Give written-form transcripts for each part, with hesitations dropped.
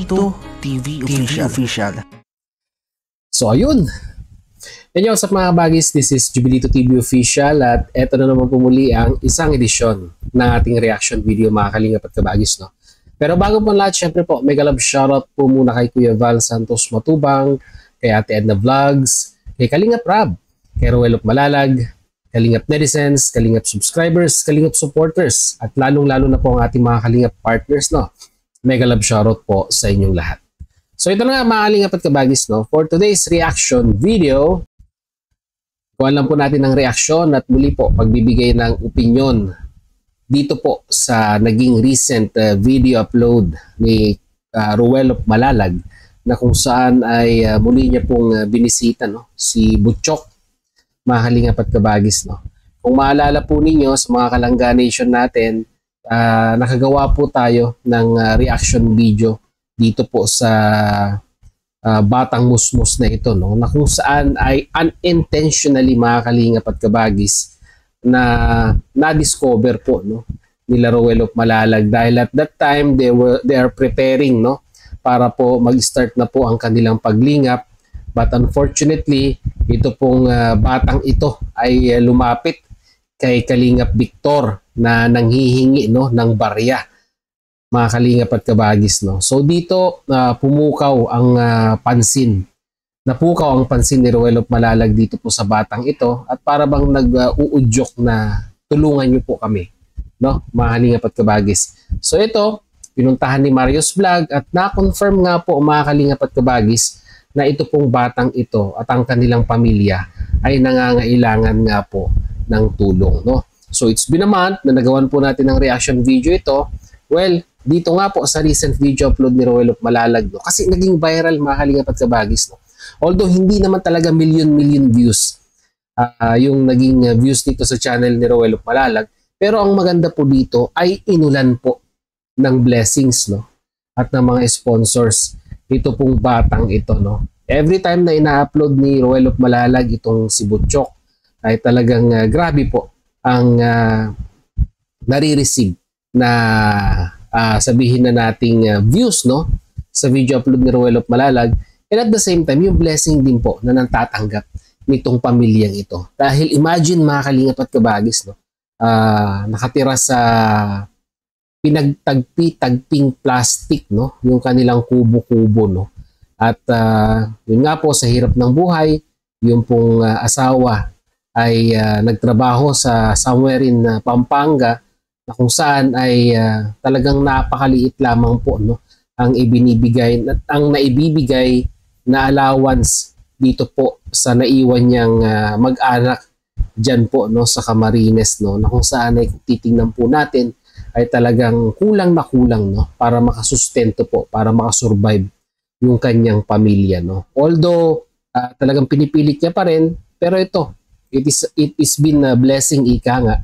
Jubilito TV Official. So ayun. Yan yung sa mga bagis, this is Jubilito TV Official at eto na naman pumuli ang isang edisyon ng ating reaction video mga kalingap at kabagis. No? Pero bago po lahat, syempre po, mega love shoutout po muna kay Kuya Val Santos Matubang, kay Ate Edna Vlogs, kay Kalingap Rab, kay Ruel of Malalag, Kalingap Netizens, Kalingap Subscribers, Kalingap Supporters, at lalong-lalo na po ang ating mga Kalingap Partners. No? Mega love shoutout po sa inyong lahat. So ito na nga mga Kalingap at kabagis. No? For today's reaction video, kuhaan lang po natin ng reaksyon at muli po pagbibigay ng opinion dito po sa naging recent video upload ni Ruel of Malalag na kung saan ay muli niya pong binisita no, si Butchok, mga Kalingap at kabagis. No? Kung maalala po ninyo sa mga Kalangga Nation natin, nakagawa po tayo ng reaction video dito po sa Batang Musmus na ito, no? Na kung saan ay unintentionally mga Kalingap at kabagis na na-discover po no, nila Ruel of Malalag dahil at that time they are preparing no, para po mag-start na po ang kanilang paglingap, but unfortunately ito pong batang ito ay lumapit kay Kalingap Victor na nanghihingi no, ng barya, mga Kalingap at kabagis. No? So dito pumukaw ang pansin. Napukaw ang pansin ni Ruel of Malalag dito po sa batang ito at para bang nag-uudyok na tulungan niyo po kami. No? Mga Kalingap at kabagis. So ito, pinuntahan ni Marius Vlog at na-confirm nga po mga Kalingap at kabagis na ito pong batang ito at ang kanilang pamilya ay nangangailangan nga po ng tulong. No? So it's been a month na nagawan po natin ng reaction video ito. Well, dito nga po sa recent video upload ni Ruel of Malalag, no? Kasi naging viral mga Kalingap at kabagis. No? Although hindi naman talaga million views yung naging views dito sa channel ni Ruel of Malalag, pero ang maganda po dito ay inulan po ng blessings no? At ng mga sponsors ito pong batang ito. No? Every time na ina-upload ni Ruel of Malalag itong si Butchok ay talagang grabe po ang nare-receive na sabihin na nating views no sa video upload ni Ruel of Malalag, and at the same time yung blessing din po na natatanggap nitong pamilyang ito. Dahil imagine mga Kalingap at kabagis no, nakatira sa pinagtagpi-tagping plastic no, yung kanilang kubo-kubo no. At yun nga po sa hirap ng buhay, yung pong asawa ay nagtrabaho sa somewhere in Pampanga na kung saan ay talagang napakaliit lamang po no, ang naibibigay na allowance dito po sa naiwan niyang mag-anak diyan po no, sa Camarines no, na kung saan ay kung titingnan po natin ay talagang kulang na kulang no, para makasustento po, para makasurvive yung kanyang pamilya. No. Although talagang pinipilit niya pa rin, pero ito, it is been a blessing ika nga,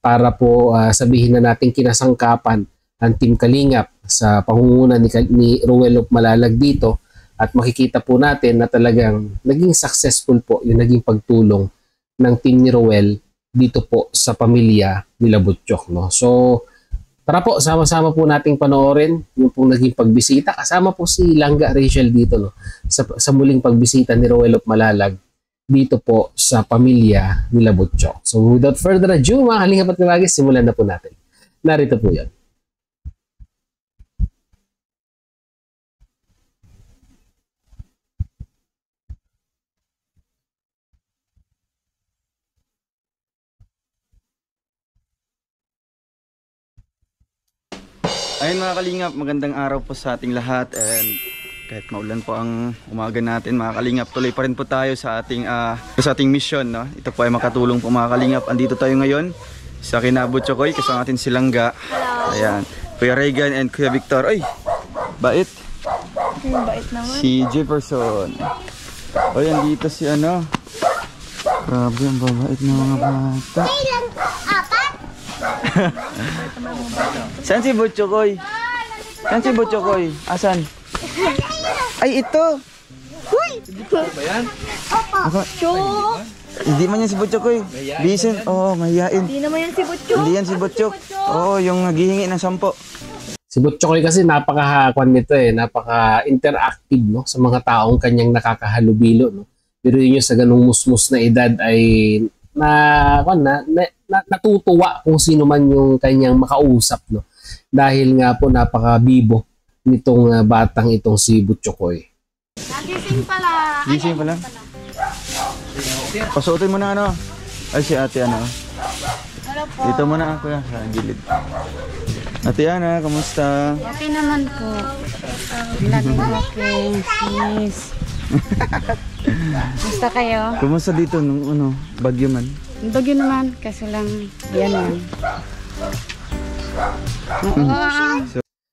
para po sabihin na natin kinasangkapan ang Team Kalingap sa pangunguna ni Ruel of Malalag dito, at makikita po natin na talagang naging successful po yung naging pagtulong ng team ni Ruel dito po sa pamilya nila Butchok. No? So tara po, sama-sama po nating panoorin yung pong naging pagbisita. Kasama po si Langga Rachel dito no? sa muling pagbisita ni Ruel of Malalag dito po sa pamilya nila Butchok. So without further ado mga Kalingap at kabagis, simulan na po natin. Narito po yan. Ayun mga Kalingap, magandang araw po sa ating lahat, and kahit maulan po ang umaga natin mga Kalingap, tuloy pa rin po tayo sa ating mission. No? Ito po ay makatulong po mga Kalingap. Andito tayo ngayon sa kina Butchokoy, kasama natin si Langga. Ayan, Kuya Regan and Kuya Victor. Ay, bait. Bait naman. Si Jefferson. O yan, dito si ano. Grabe, ang babait na mga bata. Saan si Butchokoy? Saan si Butchokoy? Asan? Ay, ito! Huy! Ito ba yan? Opo! Chok! Hindi man yan si Butchokoy. Bisan, oo, mahihain. Hindi naman yan si Butchok. Hindi yan si Butchok. Oo, yung naghihingi ng 10. Si Butchokoy kasi napaka-kwan nito napaka-interactive no sa mga taong kanyang nakakahalubilo no. Pero yun sa ganung musmus na edad ay natutuwa kung sino man yung kanyang makausap no. Dahil nga po napaka-bibo nitong batang itong si Butchokoy. Gising pala. Gising pala? Pasuotin mo na ano. Ay si ate ano. Hello po. Dito muna ako yan sa gilid. Ate Ana, kamusta? Okay naman po. Laging okay, sis. Gusto kayo? Kamusta dito nung ano, bagyo man? Bagyo naman, kaso lang, yan lang.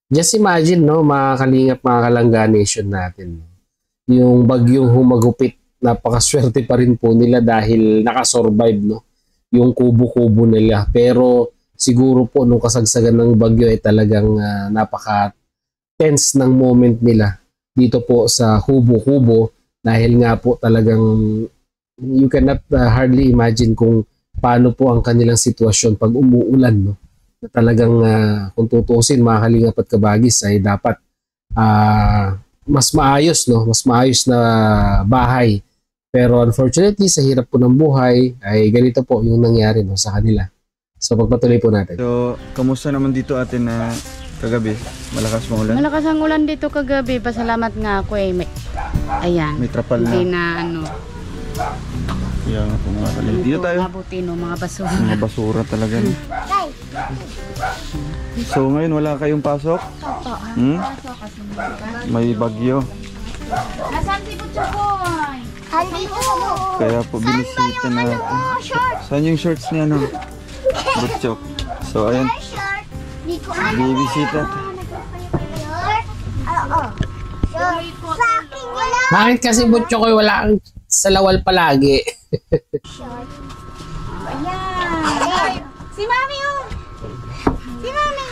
Just imagine no, mga kalingap, mga kalangga nation natin. Yung bagyong humagupit, napakaswerte pa rin po nila dahil nakasurvive no, yung kubo-kubo nila. Pero siguro po nung kasagsagan ng bagyo ay talagang napaka-tense ng moment nila dito po sa kubo-kubo dahil nga po talagang you cannot hardly imagine kung paano po ang kanilang sitwasyon pag umuulan no. Na talagang kung tutusin mga kalingap at kabagis ay dapat mas maayos no, mas maayos na bahay. Pero unfortunately sa hirap po ng buhay ay ganito po yung nangyari no sa kanila. So pagpatuloy po natin. So, kamusta naman dito ate na kagabi? Malakas mo ulan? Malakas ang ulan dito kagabi. Pasalamat nga ako ayan. May trapal na. Hindi na ano. Yan ako mga kalingap. Dito tayo. Mabuti no, mga basura. Mga basura talaga. No? So ngayon wala kayong pasok? Hmm? May bagyo. Nasaan si Butchokoy? Kaya po binisita natin. Saan yung shorts niya no? Butchok. So ayan. Bibisita. Bakit kasi Butchokoy wala kang sa lawal palagi? Ayan. Si Mami oh. Si Mami.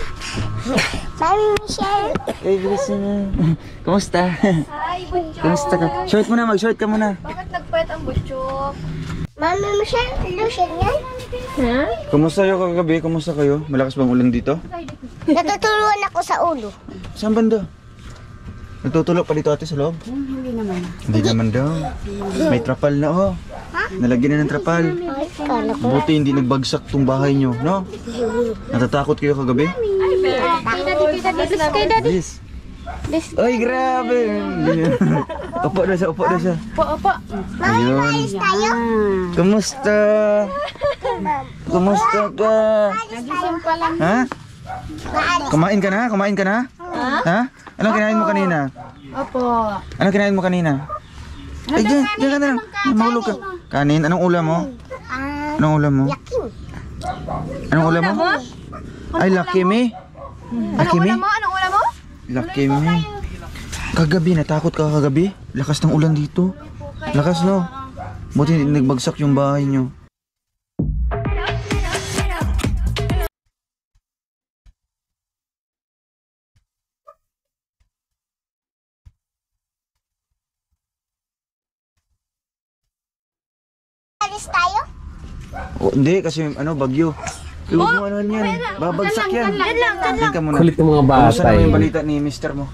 Mami Michelle. Eh, bilis na. Kumusta? Hi, Butchok. Kumusta ka? Short muna, mag-short ka muna. Bakit nagpayat ang Butchok? Mami Michelle, lotion yan? Ha? Kumusta kayo kagabi? Kumusta kayo? Malakas bang ulan dito? Natutulungan ako sa ulo. Saan banda? Nagtutulog pa dito ate sa loob? Hindi naman. Hindi naman daw. May trapal na oh. Nalagyan na ng trapal. Ay, kala ko. Buti hindi nagbagsak tong bahay nyo, no? Natatakot kayo kagabi? Yes. Ay, grabe! Upo na siya, upo na siya. Opo. Ayun. Ayos tayo. Kumusta? Kumusta ka? Nagising pa lang. Ha? Kumain ka na? Kumain ka na? Ha? Anong kinain mo kanina? Opo. Anong kinain mo kanina? Ay, diyan ka na lang. Mahulog ka. Kanin? Anong ulam mo? Anong ulam mo? Anong ulam mo? Ay, Lucky Me. Lucky Me? Anong ulam mo? Lucky Me. Kagabi, natakot ka kagabi? Lakas ng ulan dito. Lakas no? Buti hindi nagbagsak yung bahay nyo. Alis tayo? Hindi, kasi ano, bagyo. Huwag mo ano yan. Babagsak yan. Diyan ka muna. Kulit ng mga Kamusta bata naman yung eh. balita ni mister mo?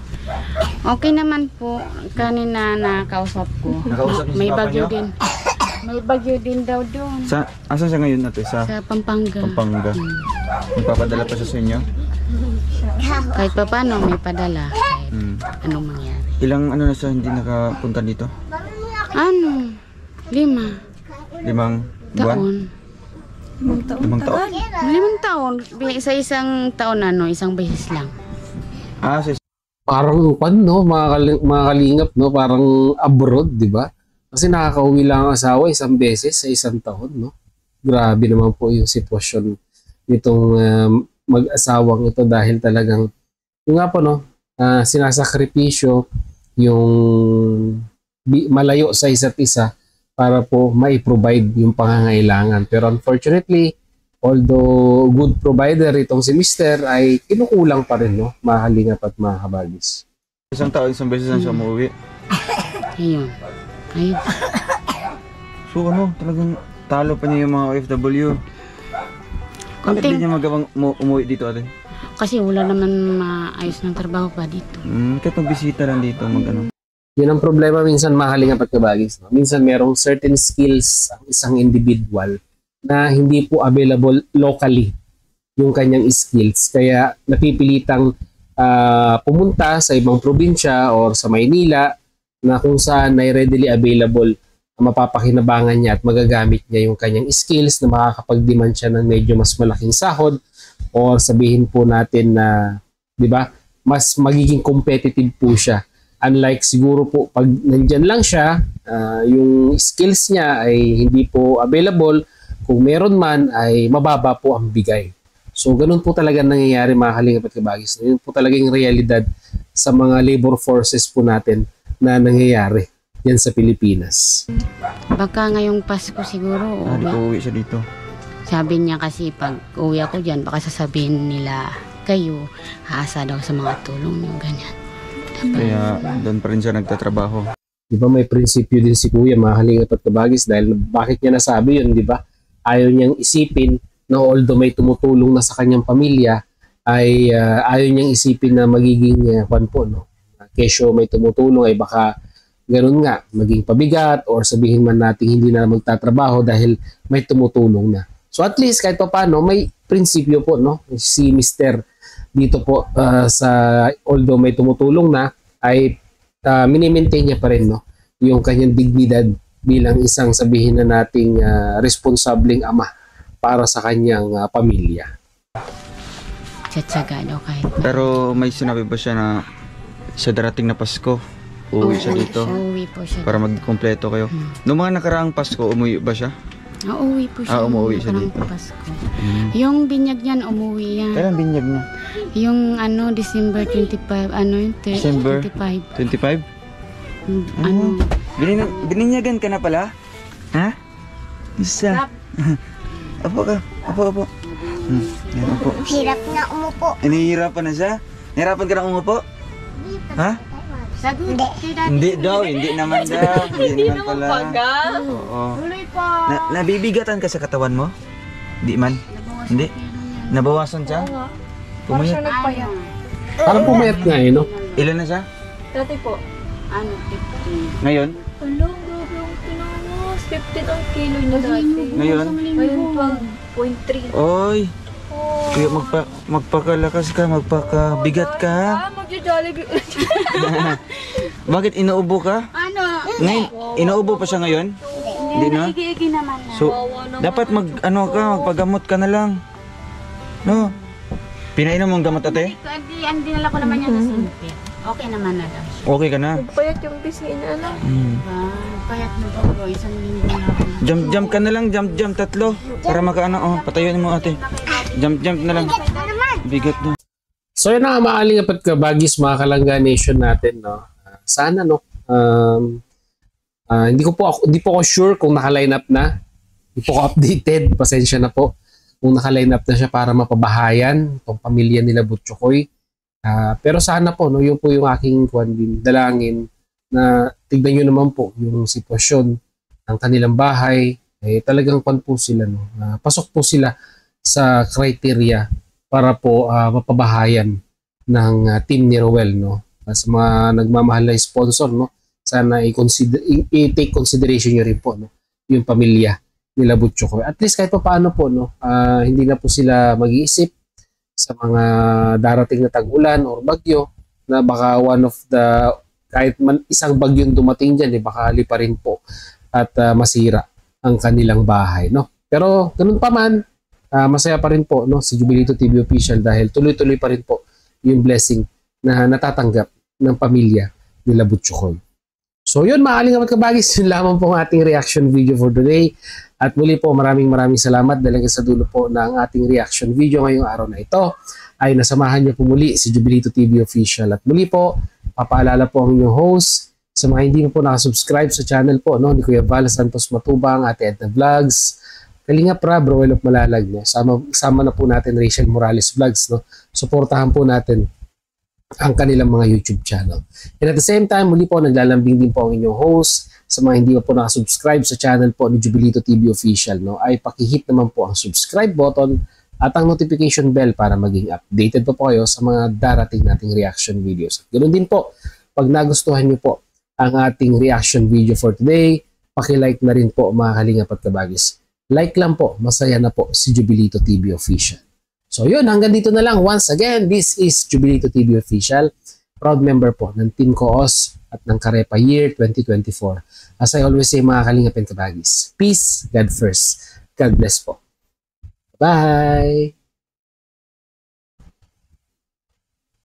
Okay naman po. Kanina nakausap ko. Nakausap niyo si May papa bagyo niyo? din. May bagyo din daw doon. Asan siya ngayon ate? Sa Sa Pampanga. Pampanga. Magpapadala pa siya sa inyo? Kahit pa paano may padala. Kahit Hmm. anong mangyari. Ilang ano na siya hindi nakapunta dito? Ano? 5 5 buwan? taon. 5 taon? 5 taon. Sa isang taon isang beses lang. Ah, sa Parang no, mga kalingap no, parang abroad, di ba? Kasi nakakauwi lang ang asawa isang beses sa isang taon, no? Grabe naman po yung sitwasyon nitong mag-asawang ito dahil talagang yung nga po no, sinasakripisyo yung malayo sa isa't isa para po mai-provide yung pangangailangan. Pero unfortunately, although good provider itong si Mister ay kinukulang pa rin no, mga kalingap at mga kabagis. isang taon, isang beses lang siya umuwi. Ayun. Ayun. So ano, talagang talo pa niya yung mga OFW. Bakit Konting- hindi niya magawang umuwi dito ate? kasi wala naman maayos ng trabaho pa dito. Kahit magbisita lang dito, mag-ano. Yun ang problema minsan, mga kalingap at kabagis. No? Minsan merong certain skills ang isang individual na hindi po available locally yung kanyang skills. Kaya napipilitang pumunta sa ibang probinsya or sa Maynila na kung saan ay readily available mapapakinabangan niya at magagamit niya yung kanyang skills na makakapag-demand siya ng medyo mas malaking sahod or sabihin po natin na, di ba, mas magiging competitive po siya. Unlike siguro po pag nandyan lang siya, yung skills niya ay hindi po available, kung meron man ay mababa po ang bigay. So ganun po talaga nangyayari mga kalingap at kabagis. Yun po talaga yung realidad sa mga labor forces po natin na nangyayari yan sa Pilipinas. Baka ngayong Pasko siguro. Uuwi siya dito. Sabi niya kasi pag uwi ako dyan, baka sasabihin nila kayo, haasa daw sa mga tulong niyo, ganyan. Kaya doon pa rin siya nagtatrabaho. Di ba may prinsipyo din si Kuya, mga kalingap at kabagis, dahil bakit niya nasabi yun, di ba? Ayaw niyang isipin na although may tumutulong na sa kanyang pamilya, ay ayaw niyang isipin na magiging kesyo may tumutulong ay baka ganun nga, maging pabigat or sabihin man natin hindi na magtatrabaho dahil may tumutulong na. So at least kahit pa paano, may prinsipyo po, no? Si Mr. dito po sa although may tumutulong na ay mini-maintain niya pa rin, no? Yung kanyang dignidad bilang isang sabihin na nating responsableng ama para sa kanyang pamilya. Tsatsaga daw kahit. Pero may sinabi ba siya na sa darating na Pasko, uuwi siya dito? Uuwi po siya. Para magkumpleto kayo. Noong mga nakaraang Pasko, umuwi ba siya? Uuwi po siya. Umuwi siya dito. Pasko. Yung binyag niyan, umuwi yan. Kailan binyag niya? Yung December 25, December 25. 25? Bininyagan ka na pala? Ha? Isa. Apo ka. Apo. Yan, apo. Hirap na umupo. Inihirapan na siya? Nahirapan ka na umupo? Ha? Hindi daw, hindi naman daw. Hindi naman pala. Oo. Nabibigatan ka sa katawan mo? Hindi man? Hindi? Nabawasan siya? Parang siya nagpayat. Parang pumayat nga no? Ilan na siya? Dati po. 15. Ngayon? Hello, grabe ang tinangas. 15 ang kilo niya dati. Ngayon? Ngayon 12.3. Oy! Kaya magpakalakas ka, magpakabigat ka. Magja-jollibee. Bakit inuubo ka? Ngayon, inuubo pa siya ngayon? Hindi na? Igi-igi naman na. So, dapat magpagamot ka na lang. No? Pinainom mong gamot ate? Hindi nala ko naman yan sa simpit. Okay naman na daw. Okay ka na? Nagpayat yung pisngi na ano. Payat mo daw, isang linggo na ako. Jump ka na lang, jump tatlo. Para makaano, patayuin mo ate. Jump na lang. Bigat na. So yun na nga mga kalingap at kabagis, mga Kalangga Nation natin, no? Sana, no? Hindi po ako sure kung naka-line up na. Hindi po ako updated. Pasensya na po kung naka-line up na siya para mapabahayan itong pamilya nila Butchokoy. Pero sana po, no, yun po yung aking dalangin na tignan nyo naman po yung sitwasyon ng kanilang bahay. Talagang po sila, no? Pasok po sila sa criteria para po mapabahayan ng team ni Roel, no? Sa mga nagmamahal na sponsor, no? Sana i-take consideration nyo rin po, no? Yung pamilya nila Butchokoy. At least kahit pa paano po, no? Hindi na po sila mag-iisip sa mga darating na tag-ulan or bagyo na baka one of the, kahit man isang bagyong dumating dyan, baka lipa rin po at masira ang kanilang bahay, no? Pero ganun pa man, masaya pa rin po, no, si Jubilito TV Official dahil tuloy-tuloy pa rin po yung blessing na natatanggap ng pamilya nila Butchokoy. So yun, mga kalingap at kabagis, yun lamang po ang ating reaction video for today. At muli po, maraming salamat dahil sa dulo po ng ating reaction video ngayong araw na ito ay nasamahan niyo po muli si Jubilito TV Official. At muli po, papaalala po ang inyong host sa mga hindi po nakasubscribe sa channel po, no, ni Kuya Val Santos Matubang, Ate Edna Vlogs, Kalingap Rab, Roel of Malalag, no? Sama na po natin Rachel Morales Vlogs, no? Suportahan po natin ang kanilang mga YouTube channel. And at the same time, muli po naglalambing din po ang inyong host sa mga hindi po nakasubscribe sa channel po ni Jubilito TV Official, no? Ay pakihit naman po ang subscribe button at ang notification bell para maging updated po kayo sa mga darating nating reaction videos. Ganoon din po, pag nagustuhan nyo po ang ating reaction video for today, paki-like na rin po mga kalingap at kabagis. Like lang po, masaya na po si Jubilito TV Official. So yun, hanggang dito na lang. Once again, this is Jubilito TV Official. Proud member po ng Team Coos at ng Karepa Year 2024. As I always say mga kalingap and kabagis, peace, God first. God bless po. Bye!